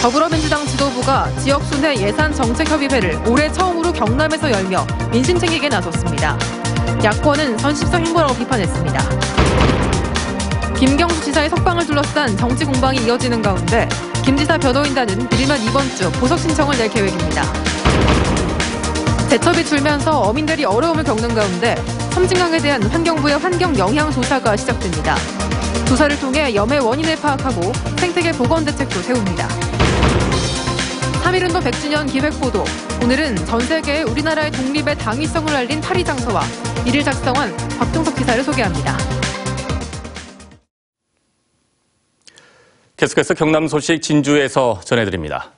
더불어민주당 지도부가 지역순회 예산정책협의회를 올해 처음으로 경남에서 열며 민심 챙기기에 나섰습니다. 야권은 선심성 행보라고 비판했습니다. 김경수 지사의 석방을 둘러싼 정치 공방이 이어지는 가운데 김 지사 변호인단은 이르면 이번 주 보석 신청을 낼 계획입니다. 제첩이 줄면서 어민들이 어려움을 겪는 가운데 섬진강에 대한 환경부의 환경 영향 조사가 시작됩니다. 조사를 통해 염해 원인을 파악하고 생태계 복원 대책도 세웁니다. 3.1운동 100주년 기획보도. 오늘은 전 세계에 우리나라의 독립의 당위성을 알린 파리장서와 이를 작성한 박종석 기사를 소개합니다. 계속해서 경남 소식 진주에서 전해드립니다.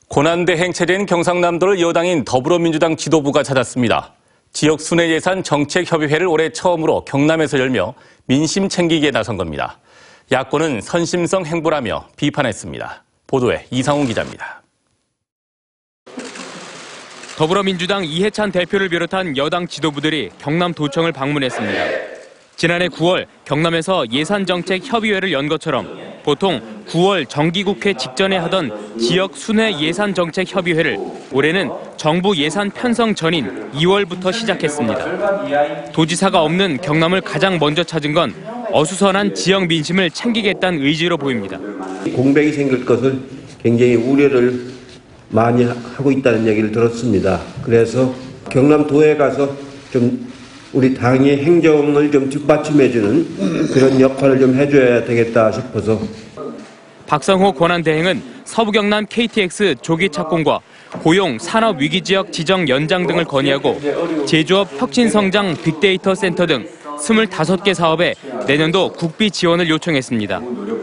고난대행 체제인 경상남도를 여당인 더불어민주당 지도부가 찾았습니다. 지역 순회 예산 정책협의회를 올해 처음으로 경남에서 열며 민심 챙기기에 나선 겁니다. 야권은 선심성 행보라며 비판했습니다. 보도에 이상훈 기자입니다. 더불어민주당 이해찬 대표를 비롯한 여당 지도부들이 경남도청을 방문했습니다. 지난해 9월 경남에서 예산정책협의회를 연 것처럼 보통 9월 정기국회 직전에 하던 지역 순회 예산정책협의회를 올해는 정부 예산 편성 전인 2월부터 시작했습니다. 도지사가 없는 경남을 가장 먼저 찾은 건 어수선한 지역 민심을 챙기겠다는 의지로 보입니다. 공백이 생길 것을 굉장히 우려를 많이 하고 있다는 얘기를 들었습니다. 그래서 경남도에 가서 좀 우리 당의 행정을 좀 뒷받침해주는 그런 역할을 좀 해줘야 되겠다 싶어서. 박성호 권한대행은 서부경남 KTX 조기 착공과 고용 산업 위기 지역 지정 연장 등을 건의하고 제조업 혁신성장 빅데이터 센터 등 25개 사업에 내년도 국비 지원을 요청했습니다.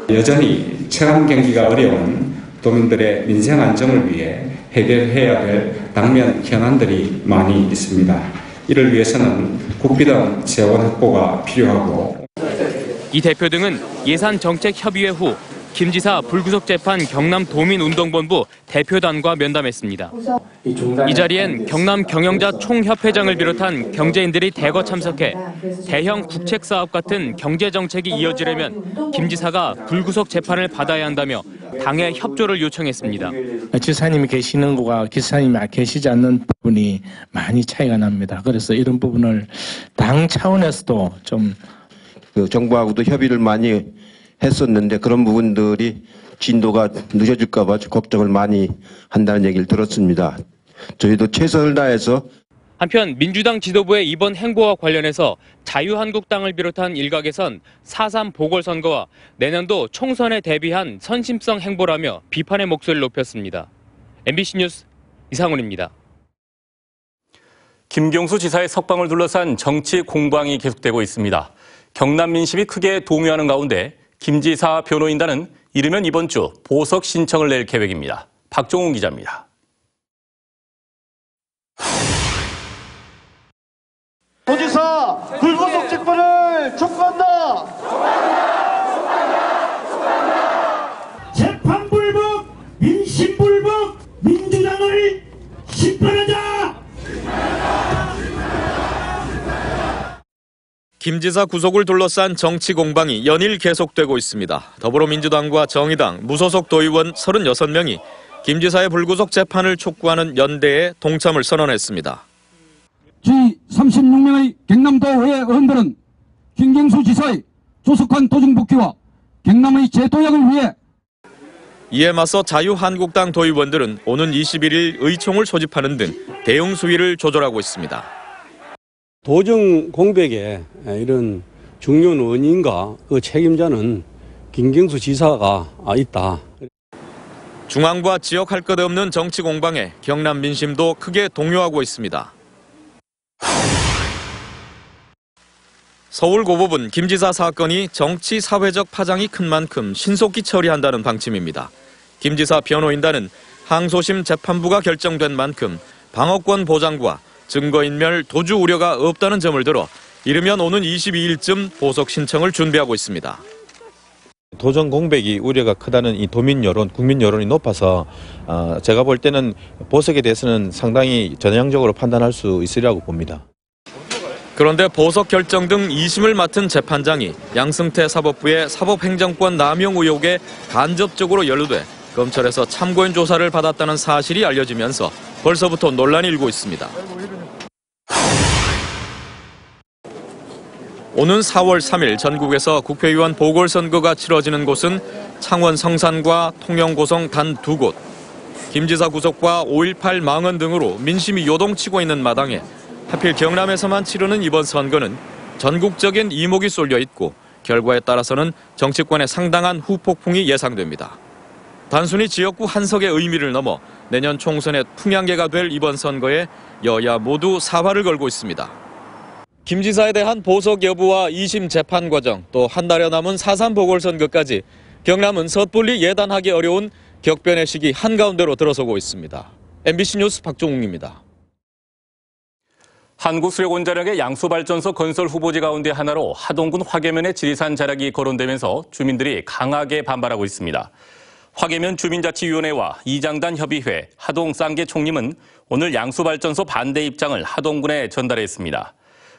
여전히 체감 경기가 어려운 도민들의 민생 안정을 위해 해결해야 될 당면 현안들이 많이 있습니다. 이를 위해서는 국비당 재원 확보가 필요하고. 이 대표 등은 예산정책협의회 후 김 지사 불구속 재판 경남도민운동본부 대표단과 면담했습니다. 이 자리엔 경남 경영자 총협회장을 비롯한 경제인들이 대거 참석해 대형 국책사업 같은 경제정책이 이어지려면 김 지사가 불구속 재판을 받아야 한다며 당의 협조를 요청했습니다. 지사님이 계시는 곳과 기사님이 계시지 않는 부분이 많이 차이가 납니다. 그래서 이런 부분을 당 차원에서도 좀 정부하고도 협의를 많이 했었는데 그런 부분들이 진도가 늦어질까 봐 걱정을 많이 한다는 얘기를 들었습니다. 저희도 최선을 다해서. 한편 민주당 지도부의 이번 행보와 관련해서 자유한국당을 비롯한 일각에선 4.3 보궐선거와 내년도 총선에 대비한 선심성 행보라며 비판의 목소리를 높였습니다. MBC 뉴스 이상훈입니다. 김경수 지사의 석방을 둘러싼 정치 공방이 계속되고 있습니다. 경남 민심이 크게 동요하는 가운데 김 지사 변호인단은 이르면 이번 주 보석 신청을 낼 계획입니다. 박종훈 기자입니다. 도지사 불구속 재판을 촉구한다. 재판 불복, 민심 불복, 민주당을 심판하자. 김 지사 구속을 둘러싼 정치 공방이 연일 계속되고 있습니다. 더불어민주당과 정의당, 무소속 도의원 36명이 김 지사의 불구속 재판을 촉구하는 연대에 동참을 선언했습니다. 지36명의 경남도의회 의원들은 김경수 지사의 조속한 도중 복귀와 경남의 재도약을 위해. 이에 맞서 자유한국당 도의원들은 오는 21일 의총을 소집하는 등 대응 수위를 조절하고 있습니다. 도정 공백에 이런 중요한 원인과 그 책임자는 김경수 지사가 있다. 중앙과 지역 할 것 없는 정치 공방에 경남 민심도 크게 동요하고 있습니다. 서울고법은 김 지사 사건이 정치 사회적 파장이 큰 만큼 신속히 처리한다는 방침입니다. 김 지사 변호인단은 항소심 재판부가 결정된 만큼 방어권 보장과 증거인멸 도주 우려가 없다는 점을 들어 이르면 오는 22일쯤 보석 신청을 준비하고 있습니다. 도정 공백이 우려가 크다는 이 도민 여론, 국민 여론이 높아서 제가 볼 때는 보석에 대해서는 상당히 전향적으로 판단할 수 있으리라고 봅니다. 그런데 보석 결정 등 2심을 맡은 재판장이 양승태 사법부의 사법행정권 남용 의혹에 간접적으로 연루돼 검찰에서 참고인 조사를 받았다는 사실이 알려지면서 벌써부터 논란이 일고 있습니다. 오는 4월 3일 전국에서 국회의원 보궐선거가 치러지는 곳은 창원 성산과 통영 고성 단 2곳. 김 지사 구속과 5.18 망언 등으로 민심이 요동치고 있는 마당에 하필 경남에서만 치르는 이번 선거는 전국적인 이목이 쏠려 있고 결과에 따라서는 정치권에 상당한 후폭풍이 예상됩니다. 단순히 지역구 한 석의 의미를 넘어 내년 총선의 풍향계가 될 이번 선거에 여야 모두 사활을 걸고 있습니다. 김 지사에 대한 보석 여부와 2심 재판 과정, 또 한 달여 남은 4.3 보궐선거까지 경남은 섣불리 예단하기 어려운 격변의 시기 한가운데로 들어서고 있습니다. MBC 뉴스 박종욱입니다. 한국수력원자력의 양수발전소 건설 후보지 가운데 하나로 하동군 화계면의 지리산 자락이 거론되면서 주민들이 강하게 반발하고 있습니다. 화계면 주민자치위원회와 이장단 협의회, 하동 쌍계 총림은 오늘 양수발전소 반대 입장을 하동군에 전달했습니다.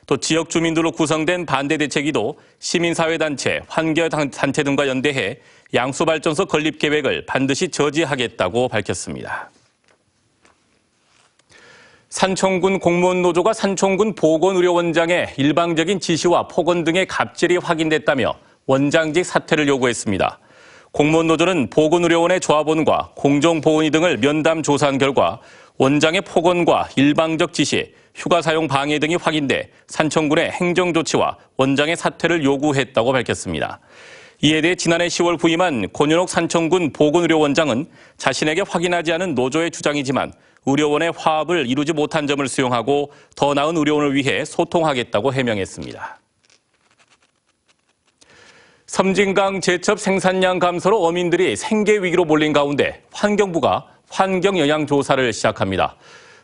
또 지역 주민들로 구성된 반대 대책위도 시민사회단체, 환경단체 등과 연대해 양수발전소 건립 계획을 반드시 저지하겠다고 밝혔습니다. 산청군 공무원노조가 산청군 보건의료원장의 일방적인 지시와 폭언 등의 갑질이 확인됐다며 원장직 사퇴를 요구했습니다. 공무원노조는 보건의료원의 조합원과 공정보건위 등을 면담 조사한 결과 원장의 폭언과 일방적 지시, 휴가 사용 방해 등이 확인돼 산청군의 행정조치와 원장의 사퇴를 요구했다고 밝혔습니다. 이에 대해 지난해 10월 부임한 권윤옥 산청군 보건의료원장은 자신에게 확인하지 않은 노조의 주장이지만 의료원의 화합을 이루지 못한 점을 수용하고 더 나은 의료원을 위해 소통하겠다고 해명했습니다. 섬진강 제첩 생산량 감소로 어민들이 생계 위기로 몰린 가운데 환경부가 환경영향조사를 시작합니다.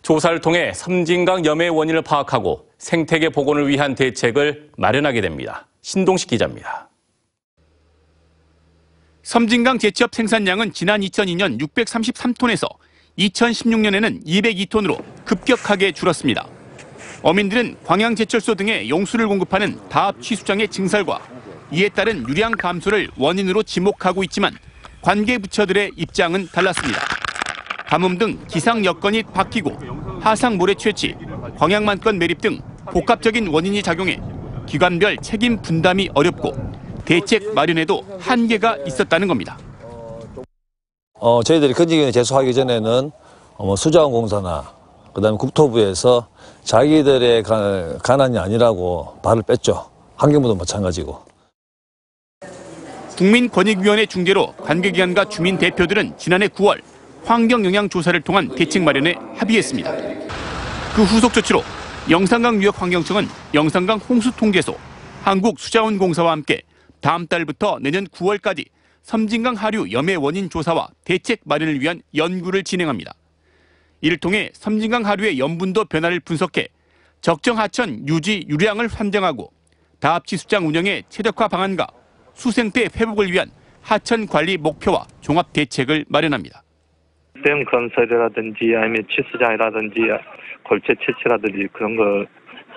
조사를 통해 섬진강 염해 원인을 파악하고 생태계 복원을 위한 대책을 마련하게 됩니다. 신동식 기자입니다. 섬진강 제첩 생산량은 지난 2002년 633톤에서 2016년에는 202톤으로 급격하게 줄었습니다. 어민들은 광양제철소 등의 용수를 공급하는 다합 취수장의 증설과 이에 따른 유량 감소를 원인으로 지목하고 있지만 관계 부처들의 입장은 달랐습니다. 가뭄 등 기상 여건이 바뀌고 하상 모래 채취, 광양만권 매립 등 복합적인 원인이 작용해 기관별 책임 분담이 어렵고 대책 마련에도 한계가 있었다는 겁니다. 저희들이 건지기에 제소하기 전에는 수자원공사나 그다음에 국토부에서 자기들의 관한이 아니라고 발을 뺐죠. 환경부도 마찬가지고. 국민권익위원회 중재로 관계기관과 주민 대표들은 지난해 9월 환경영향조사를 통한 대책 마련에 합의했습니다. 그 후속 조치로 영산강유역환경청은 영산강 홍수통제소, 한국수자원공사와 함께 다음 달부터 내년 9월까지 섬진강 하류 염해 원인 조사와 대책 마련을 위한 연구를 진행합니다. 이를 통해 섬진강 하류의 염분도 변화를 분석해 적정 하천 유지 유량을 판정하고 다합치수장 운영의 최적화 방안과 수생태 회복을 위한 하천 관리 목표와 종합 대책을 마련합니다. 댐 건설이라든지 아니면 치수장이라든지 골재 채취라든지 그런 거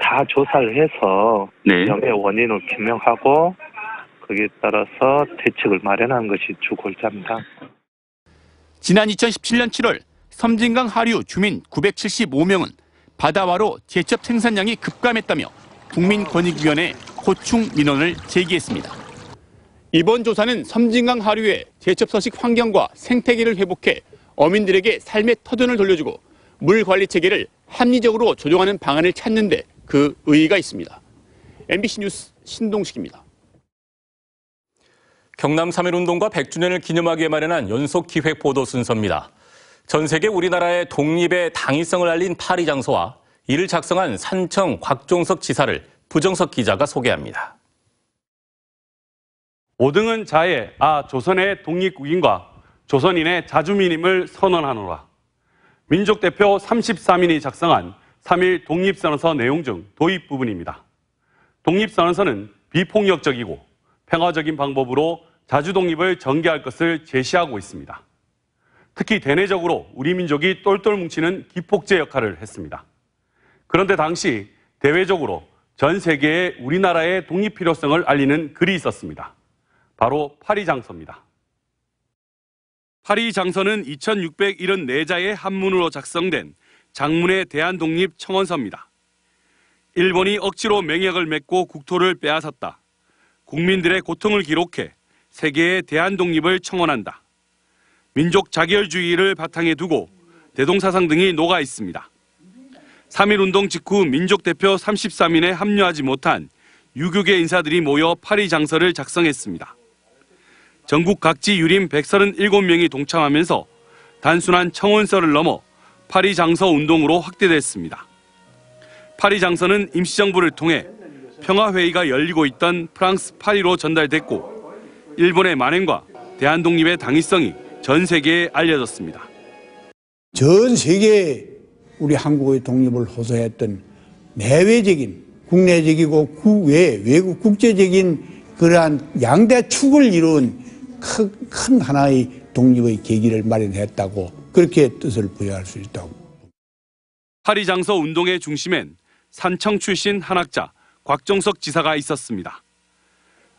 다 조사를 해서 염해 원인을 규명하고 거기에 따라서 대책을 마련하는 것이 주 골자입니다. 지난 2017년 7월 섬진강 하류 주민 975명은 바다와로 제첩 생산량이 급감했다며 국민권익위원회에 고충 민원을 제기했습니다. 이번 조사는 섬진강 하류의 제첩 서식 환경과 생태계를 회복해 어민들에게 삶의 터전을 돌려주고 물 관리 체계를 합리적으로 조정하는 방안을 찾는 데 그 의의가 있습니다. MBC 뉴스 신동식입니다. 경남 3.1운동과 100주년을 기념하기에 마련한 연속기획 보도 순서입니다. 전 세계 우리나라의 독립의 당위성을 알린 파리 장소와 이를 작성한 산청 곽종석 지사를 부정석 기자가 소개합니다. 5등은 자해, 조선의 독립국인과 조선인의 자주민임을 선언하노라. 민족대표 33인이 작성한 3.1 독립선언서 내용 중 도입 부분입니다. 독립선언서는 비폭력적이고 평화적인 방법으로 자주독립을 전개할 것을 제시하고 있습니다. 특히 대내적으로 우리 민족이 똘똘 뭉치는 기폭제 역할을 했습니다. 그런데 당시 대외적으로 전 세계에 우리나라의 독립 필요성을 알리는 글이 있었습니다. 바로 파리 장소입니다. 파리 장서는 2674자의 한문으로 작성된 장문의 대한독립 청원서입니다. 일본이 억지로 맹약을 맺고 국토를 빼앗았다. 국민들의 고통을 기록해 세계의 대한독립을 청원한다. 민족 자결주의를 바탕에 두고 대동사상 등이 녹아 있습니다. 3.1운동 직후 민족대표 33인에 합류하지 못한 유교계 인사들이 모여 파리 장서를 작성했습니다. 전국 각지 유림 137명이 동참하면서 단순한 청원서를 넘어 파리 장서 운동으로 확대됐습니다. 파리 장서는 임시정부를 통해 평화회의가 열리고 있던 프랑스 파리로 전달됐고 일본의 만행과 대한독립의 당위성이 전 세계에 알려졌습니다. 전 세계에 우리 한국의 독립을 호소했던 내외적인 국내적이고 외국 국제적인 그러한 양대 축을 이룬 큰 하나의 독립의 계기를 마련했다고 그렇게 뜻을 부여할 수 있다고. 파리 장서 운동의 중심엔 산청 출신 한학자 곽종석 지사가 있었습니다.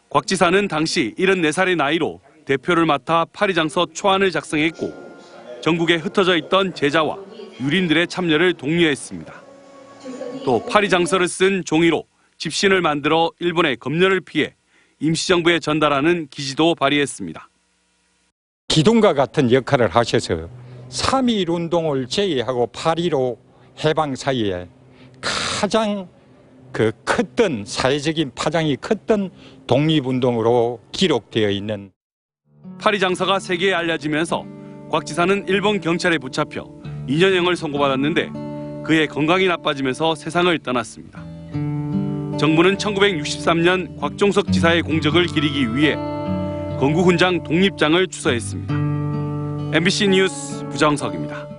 곽 지사는 당시 74살의 나이로 대표를 맡아 파리 장서 초안을 작성했고 전국에 흩어져 있던 제자와 유린들의 참여를 독려했습니다. 또 파리 장서를 쓴 종이로 집신을 만들어 일본의 검열을 피해 임시정부에 전달하는 기지도 발휘했습니다. 기둥과 같은 역할을 하셔서 3.1운동을 제외하고 8.15 해방 사이에 가장 컸던 사회적인 파장이 컸던 독립운동으로 기록되어 있는 파리 장서가 세계에 알려지면서 곽 지사는 일본 경찰에 붙잡혀 2년형을 선고받았는데 그의 건강이 나빠지면서 세상을 떠났습니다. 정부는 1963년 곽종석 지사의 공적을 기리기 위해 건국훈장 독립장을 추서했습니다. MBC 뉴스 부정석입니다.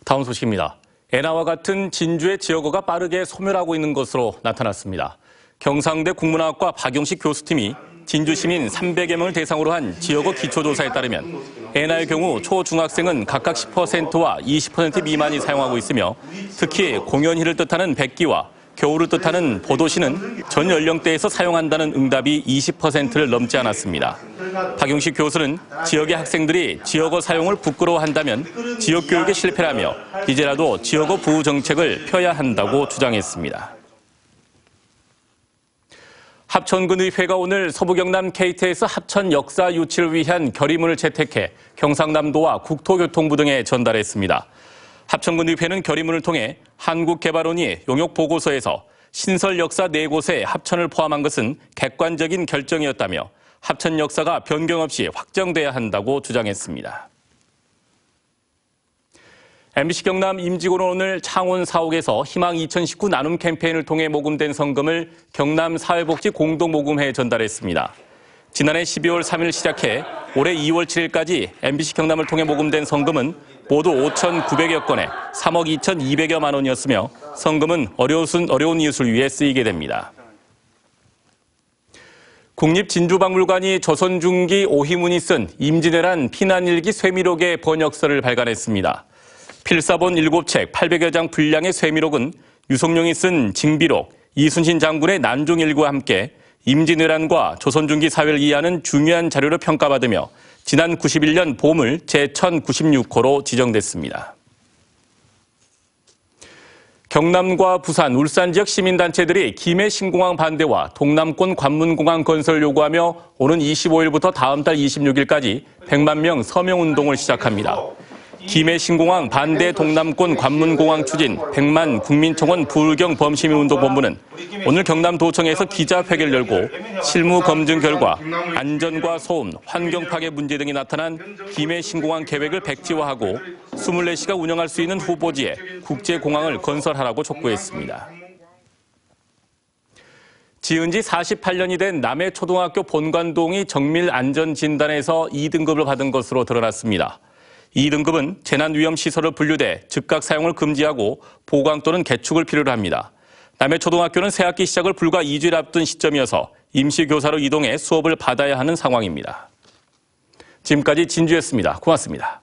다음 소식입니다. 애나와 같은 진주의 지역어가 빠르게 소멸하고 있는 것으로 나타났습니다. 경상대 국문학과 박용식 교수팀이 진주 시민 300여 명을 대상으로 한 지역어 기초조사에 따르면 애나의 경우 초중학생은 각각 10%와 20% 미만이 사용하고 있으며 특히 공연희를 뜻하는 백기와 겨울을 뜻하는 보도시는 전 연령대에서 사용한다는 응답이 20%를 넘지 않았습니다. 박용식 교수는 지역의 학생들이 지역어 사용을 부끄러워한다면 지역교육에 실패라며 이제라도 지역어 보호 정책을 펴야 한다고 주장했습니다. 합천군의회가 오늘 서부경남 KTX 합천 역사 유치를 위한 결의문을 채택해 경상남도와 국토교통부 등에 전달했습니다. 합천군의회는 결의문을 통해 한국개발원이 용역보고서에서 신설 역사 4곳에 합천을 포함한 것은 객관적인 결정이었다며 합천 역사가 변경 없이 확정돼야 한다고 주장했습니다. MBC 경남 임직원은 오늘 창원 사옥에서 희망 2019 나눔 캠페인을 통해 모금된 성금을 경남 사회복지공동모금회에 전달했습니다. 지난해 12월 3일 시작해 올해 2월 7일까지 MBC 경남을 통해 모금된 성금은 모두 5,900여 건에 3억 2,200여만 원이었으며 성금은 어려운 이웃을 위해 쓰이게 됩니다. 국립진주박물관이 조선 중기 오희문이 쓴 임진왜란 피난일기 쇠미록의 번역서를 발간했습니다. 필사본 7책 800여 장 분량의 쇠미록은 유성룡이 쓴 징비록, 이순신 장군의 난종일기와 함께 임진왜란과 조선중기 사회를 이해하는 중요한 자료로 평가받으며 지난 91년 보물 제1096호로 지정됐습니다. 경남과 부산, 울산 지역 시민단체들이 김해 신공항 반대와 동남권 관문공항 건설 요구하며 오는 25일부터 다음 달 26일까지 100만 명 서명운동을 시작합니다. 김해 신공항 반대 동남권 관문공항 추진 100만 국민청원 부울경 범시민운동본부는 오늘 경남도청에서 기자회견을 열고 실무 검증 결과 안전과 소음, 환경 파괴 문제 등이 나타난 김해 신공항 계획을 백지화하고 24시간 운영할 수 있는 후보지에 국제공항을 건설하라고 촉구했습니다. 지은 지 48년이 된 남해초등학교 본관동이 정밀안전진단에서 2등급을 받은 것으로 드러났습니다. 2등급은 재난위험시설로 분류돼 즉각 사용을 금지하고 보강 또는 개축을 필요로 합니다. 남해초등학교는 새학기 시작을 불과 2주일 앞둔 시점이어서 임시교사로 이동해 수업을 받아야 하는 상황입니다. 지금까지 진주였습니다. 고맙습니다.